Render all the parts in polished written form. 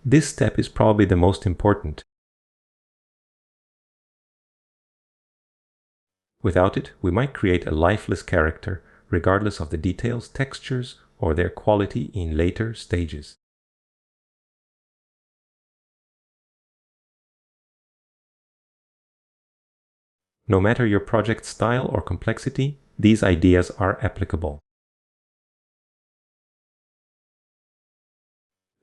This step is probably the most important. Without it, we might create a lifeless character, regardless of the details, textures, or their quality in later stages. No matter your project style or complexity, these ideas are applicable.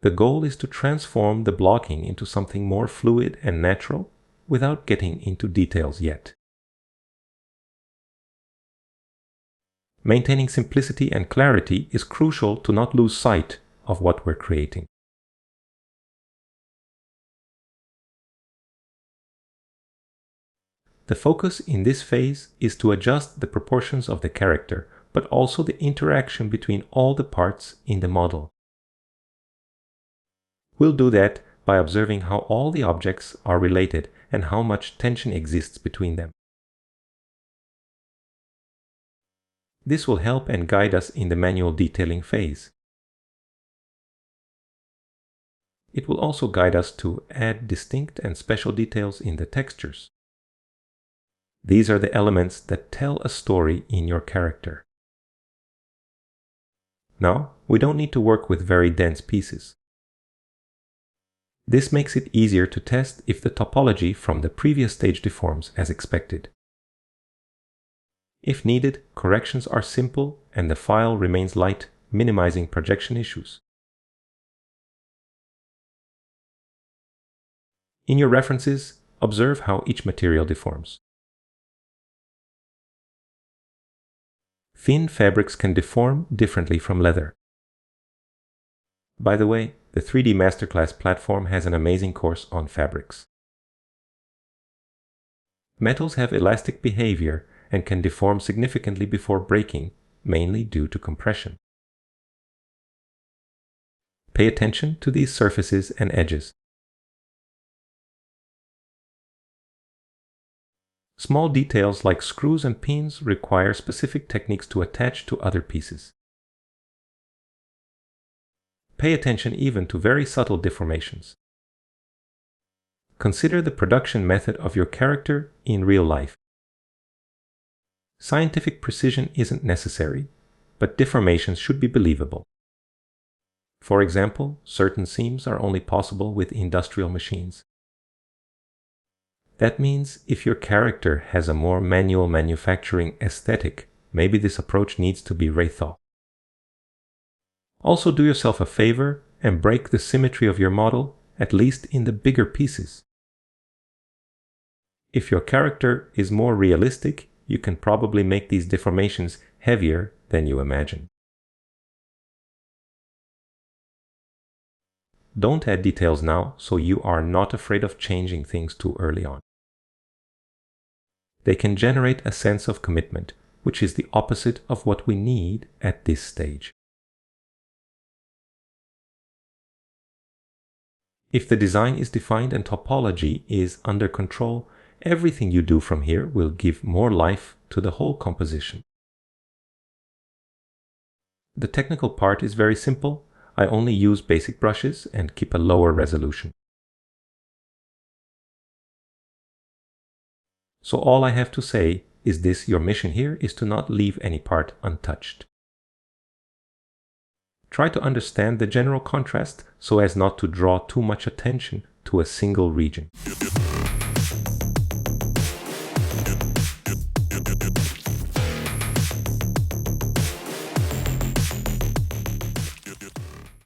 The goal is to transform the blocking into something more fluid and natural without getting into details yet. Maintaining simplicity and clarity is crucial to not lose sight of what we're creating. The focus in this phase is to adjust the proportions of the character, but also the interaction between all the parts in the model. We'll do that by observing how all the objects are related and how much tension exists between them. This will help and guide us in the manual detailing phase. It will also guide us to add distinct and special details in the textures. These are the elements that tell a story in your character. Now, we don't need to work with very dense pieces. This makes it easier to test if the topology from the previous stage deforms as expected. If needed, corrections are simple and the file remains light, minimizing projection issues. In your references, observe how each material deforms. Thin fabrics can deform differently from leather. By the way, the 3D Masterclass platform has an amazing course on fabrics. Metals have elastic behavior and can deform significantly before breaking, mainly due to compression. Pay attention to these surfaces and edges. Small details like screws and pins require specific techniques to attach to other pieces. Pay attention even to very subtle deformations. Consider the production method of your character in real life. Scientific precision isn't necessary, but deformations should be believable. For example, certain seams are only possible with industrial machines. That means if your character has a more manual manufacturing aesthetic, maybe this approach needs to be rethought. Also, do yourself a favor and break the symmetry of your model, at least in the bigger pieces. If your character is more realistic, you can probably make these deformations heavier than you imagine. Don't add details now, so you are not afraid of changing things too early on. They can generate a sense of commitment, which is the opposite of what we need at this stage. If the design is defined and topology is under control, everything you do from here will give more life to the whole composition. The technical part is very simple. I only use basic brushes and keep a lower resolution. So all I have to say is this: your mission here is to not leave any part untouched. Try to understand the general contrast so as not to draw too much attention to a single region.